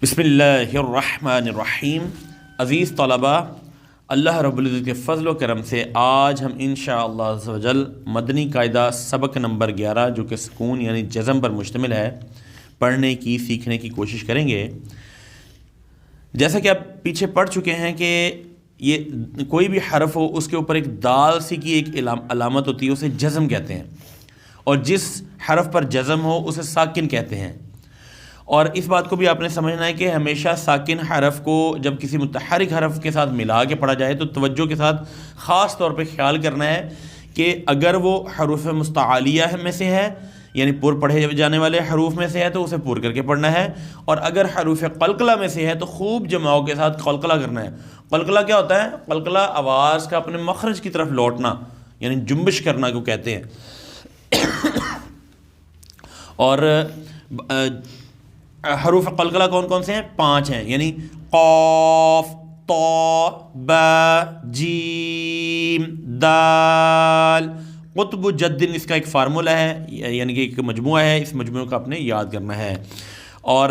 بسم اللہ الرحمن الرحیم۔ عزیز طلباء، اللہ رب العزت کے فضل و کرم سے آج ہم انشاءاللہ عز و جل مدنی قاعدہ سبق نمبر 11 جو کہ سکون یعنی جزم پر مشتمل ہے پڑھنے کی سیکھنے کی کوشش کریں گے۔ جیسا کہ آپ پیچھے پڑھ چکے ہیں کہ یہ کوئی بھی حرف ہو اس کے اوپر ایک دال سی کی ایک علامت ہوتی ہے، اسے جزم کہتے ہیں، اور جس حرف پر جزم ہو اسے ساکن کہتے ہیں۔ اور اس بات کو بھی آپ نے سمجھنا ہے کہ ہمیشہ ساکن حرف کو جب کسی متحرک حرف کے ساتھ ملا کے پڑھا جائے تو توجہ کے ساتھ خاص طور پہ خیال کرنا ہے کہ اگر وہ حروف مستعلیہ میں سے ہے یعنی پر پڑھے جانے والے حروف میں سے ہے تو اسے پر کر کے پڑھنا ہے، اور اگر حروف قلقلہ میں سے ہے تو خوب جماؤ کے ساتھ قلقلہ کرنا ہے۔ قلقلہ کیا ہوتا ہے؟ قلقلہ آواز کا اپنے مخرج کی طرف لوٹنا یعنی جنبش کرنا کو کہتے ہیں۔ اور حروف قلقلہ کون کون سے ہیں؟ 5 ہیں، یعنی قاف، طا، با، جیم، دال۔ قطب جد اس کا ایک فارمولہ ہے، یعنی کہ ایک مجموعہ ہے، اس مجموعے کو آپ نے یاد کرنا ہے۔ اور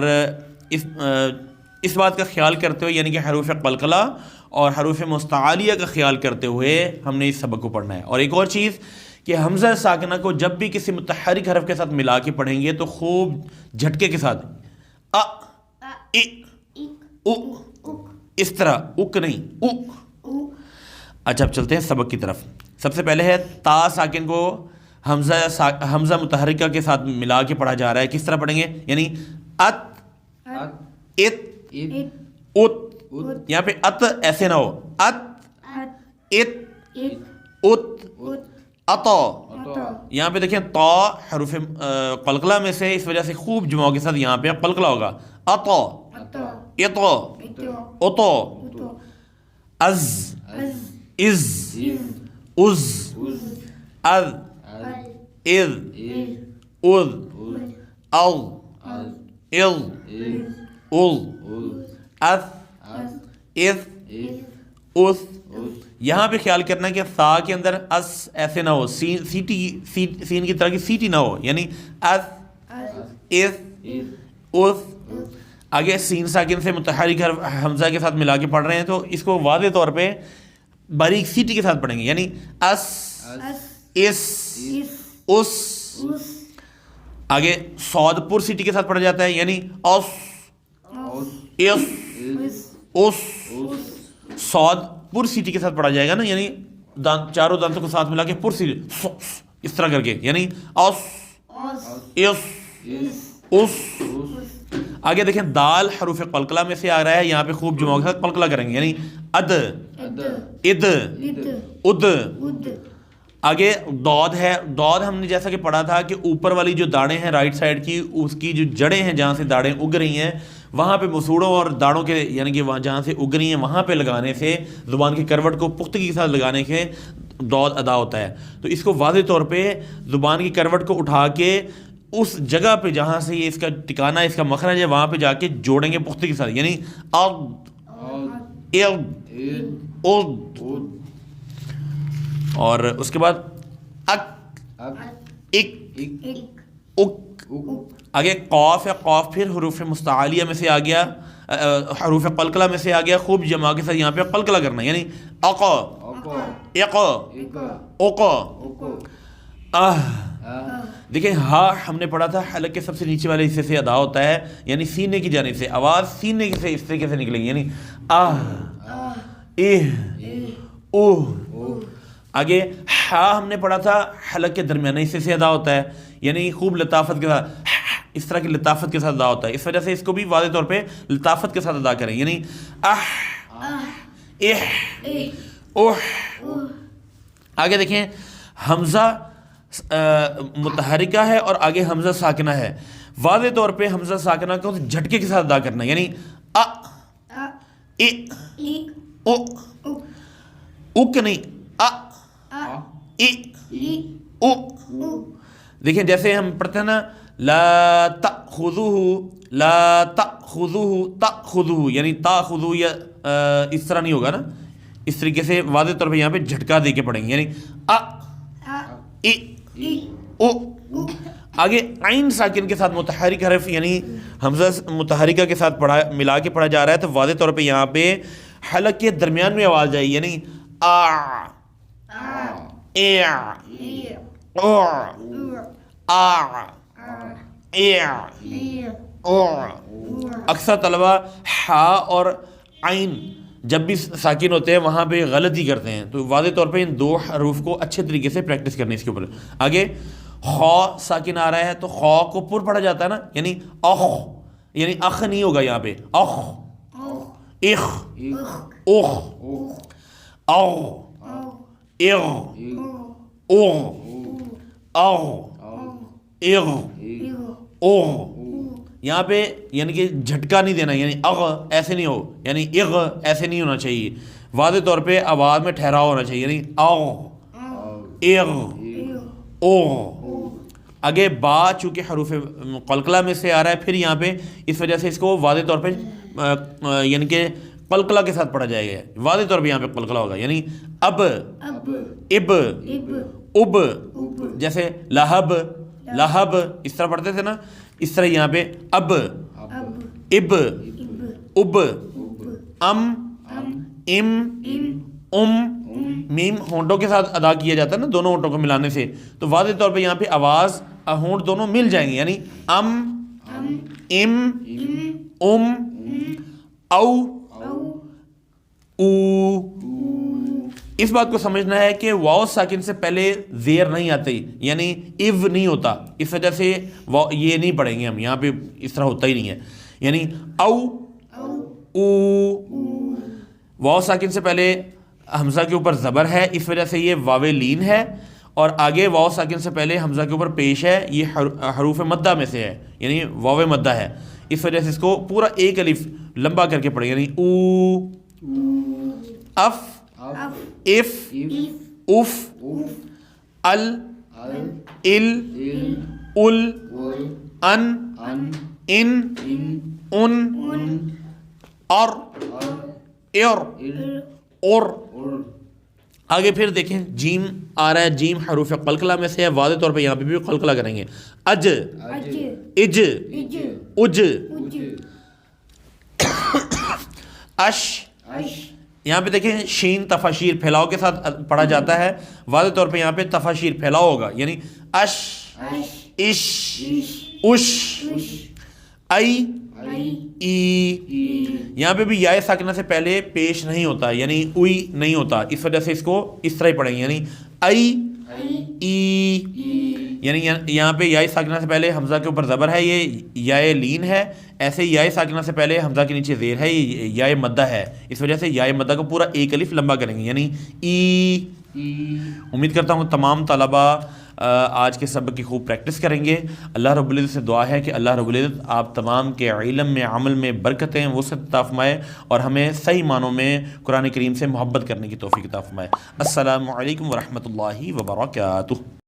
اس بات کا خیال کرتے ہوئے یعنی کہ حروف قلقلہ اور حروف مستعلیہ کا خیال کرتے ہوئے ہم نے اس سبق کو پڑھنا ہے۔ اور ایک اور چیز کہ حمزہ ساکنہ کو جب بھی کسی متحرک حرف کے ساتھ ملا کے پڑھیں گے تو خوب جھٹکے کے ساتھ اس طرح اک نہیں اچھا، اب چلتے ہیں سبق کی طرف۔ سب سے پہلے ہے تا ساکن کو حمزہ متحرکہ کے ساتھ ملا کے پڑھا جا رہا ہے، کس طرح پڑھیں گے؟ یعنی ات، ات، ات۔ یہاں پہ ات ایسے نہ ہو، ات، ات، ات، اتا۔ یہاں پہ دیکھیں تا حروف قلقلہ میں سے، اس وجہ سے خوب جماؤں کے ساتھ یہاں پہ قلقلہ ہوگا۔ اتا، اتا، اتا، از، از، از، اذ، اذ، اذ، ال، ال، ال، اث، اث، اث۔ یہاں پہ خیال کرنا ہے کہ سا کے اندر اس ایسے نہ ہو، سین کی طرح کی سیٹی نہ ہو، یعنی اس، اس، اس۔ آگے سین ساکن سے متحرک حرف حمزہ کے ساتھ ملا کے پڑھ رہے ہیں تو اس کو واضح طور پہ باریک سیٹی کے ساتھ پڑھیں گے، یعنی اس، اس، اس۔ آگے صاد پر سیٹی کے ساتھ پڑھا جاتا ہے، یعنی اس، اس، اس۔ صاد پر سیٹی کے ساتھ پڑھا جائے گا نا، یعنی چاروں دانتوں کو ساتھ ملا کے پر سیٹی اس طرح کر کے، یعنی اس، اس، اس۔ آگے دیکھیں دال حروف قلقلہ میں سے آ رہا ہے، یہاں پہ خوب جماؤں کے ساتھ قلقلہ کریں گے، یعنی اد، اد، اد۔ آگے دود ہے، دود ہم نے جیسا کہ پڑھا تھا کہ اوپر والی جو داڑیں ہیں رائٹ سائڈ کی، اس کی جو جڑیں ہیں جہاں سے داڑیں اگ رہی ہیں وہاں پہ مسوڑوں اور داڑوں کے یعنی کہ وہاں جہاں سے اگ رہی ہیں وہاں پہ لگانے سے زبان کی کروٹ کو پختگی کے ساتھ لگانے سے دود ادا ہوتا ہے۔ تو اس کو واضح طور پہ زبان کی کروٹ کو اٹھا کے اس جگہ پہ جہاں سے یہ اس کا ٹھکانہ اس کا مخرج ہے وہاں پہ جا کے جوڑیں گے پختگی کے ساتھ، یعنی اور اس کے بعد اک، اک، اک۔ آگے قاف ہے، قاف پھر حروف مستعلیہ میں سے آ گیا، حروف قلقلہ میں سے آ گیا، خوب جماع کے ساتھ یہاں پہ قلقلہ کرنا ہے، یعنی اقا، اقا، اقا، دیکھیں ہا ہم نے پڑھا تھا حلق کے سب سے نیچے والے حصے سے ادا ہوتا ہے، یعنی سینے کی جانب سے آواز سینے سے اس طریقے سے نکلے گی، یعنی اوہ۔ آگے ہا ہم نے پڑھا تھا حلق کے درمیانے حصے سے ادا ہوتا ہے، یعنی خوب لطافت کے ساتھ اس طرح کی لطافت کے ساتھ ادا ہوتا ہے، اس وجہ سے اس کو بھی واضح طور پہ لطافت کے ساتھ ادا کریں، یعنی آگے دیکھیں حمزہ متحرکہ ہے اور آگے حمزہ ساکنہ ہے، واضح طور پہ حمزہ ساکنہ کو جھٹکے کے ساتھ ادا کرنا ہے، یعنی اک نہیں، دیکھیں جیسے ہم پڑھتے ہیں نا لا تأخذوه، لا تأخذوه، تأخذوه، یعنی تأخذو یا اس طرح نہیں ہوگا نا، اس طریقے سے واضح طور پہ یہاں پہ جھٹکا دے کے پڑھیں گے، یعنی آگے عین ساکن کے ساتھ متحرک حرف یعنی حمزہ متحرکہ کے ساتھ ملا کے پڑھا جا رہا ہے تو واضح طور پہ یہاں پہ حلق کے درمیان میں آواز آئی یعنی آ اے او آ اے او. اکثر طلبہ ہا اور عین جب بھی ساکن ہوتے ہیں وہاں پہ غلطی کرتے ہیں، تو واضح طور پہ ان دو حروف کو اچھے طریقے سے پریکٹس کرنی اس کے اوپر. آگے خا ساکن آ رہا ہے تو خا کو پر پڑھا جاتا ہے نا، یعنی اخ، یعنی اخ نہیں ہوگا یہاں پہ، اخ اخ اخ او اغ او او اغ او. یہاں پہ یعنی کہ جھٹکا نہیں دینا، یعنی اغ ایسے نہیں ہو، یعنی اغ ایسے نہیں ہونا چاہیے، واضح طور پہ آواز میں ٹھہراؤ ہونا چاہیے، یعنی اغ اغ او. آگے با چونکہ حروف قلقلہ میں سے آ رہا ہے، پھر یہاں پہ اس وجہ سے اس کو واضح طور پہ یعنی کہ قلقلہ کے ساتھ پڑھا جائے گا، واضح طور پہ یہاں پہ قلقلہ ہوگا، یعنی اب اب اب، جیسے لہب لہب اس طرح پڑھتے تھے نا، اس طرح یہاں پہ اب اب اب ام ام میم ہونٹوں کے ساتھ ادا کیا جاتا ہے نا، دونوں ہونٹوں کو ملانے سے، تو واضح طور پہ یہاں پہ آواز ہونٹ دونوں مل جائیں گے، یعنی ام ام او او. اس بات کو سمجھنا ہے کہ واو ساکن سے پہلے زیر نہیں آتی، یعنی ایو نہیں ہوتا، اس وجہ سے یہ نہیں پڑھیں گے ہم، یہاں پہ اس طرح ہوتا ہی نہیں ہے، یعنی او او. واو ساکن سے پہلے حمزہ کے اوپر زبر ہے، اس وجہ سے یہ واو لین ہے، اور آگے واو ساکن سے پہلے حمزہ کے اوپر پیش ہے، یہ حروف مدہ میں سے ہے، یعنی واو مدہ ہے، اس وجہ سے اس کو پورا ایک الف لمبا کر کے پڑھیں، یعنی او اف اف اف ال ال ال ان ان ان اور اور. آگے پھر دیکھیں جیم آ رہا ہے، جیم حروف قلقلہ میں سے ہے، واضح طور پہ یہاں پہ بھی قلقلہ کریں گے، اج اج اج اش. یہاں پہ دیکھیں شین تفاشیر پھیلاؤ کے ساتھ پڑھا جاتا ہے، واضح طور پہ یہاں پہ تفاشیر پھیلاؤ ہوگا، یعنی اش اش اش ای ای. یہاں پہ بھی یائے ساکنہ سے پہلے پیش نہیں ہوتا، یعنی اوئی نہیں ہوتا، اس وجہ سے اس کو اس طرح ہی پڑھیں گے، یعنی ای ای. یعنی یہاں پہ یائے ساکنہ سے پہلے حمزہ کے اوپر زبر ہے، یہ یائے لین ہے، ایسے ہی یائے ساکنہ سے پہلے حمزہ کے نیچے زیر ہے، یہ یائے مدہ ہے، اس وجہ سے یائے مدہ کو پورا ایک الف لمبا کریں گے، یعنی ای. امید کرتا ہوں تمام طلبہ آج کے سبق کی خوب پریکٹس کریں گے. اللہ رب العزت سے دعا ہے کہ اللہ رب العزت آپ تمام کے علم میں عمل میں برکتیں وسعت عطا فرمائے اور ہمیں صحیح معنوں میں قرآن کریم سے محبت کرنے کی توفیق عطا فرمائے. السلام علیکم ورحمۃ اللہ وبرکاتہ.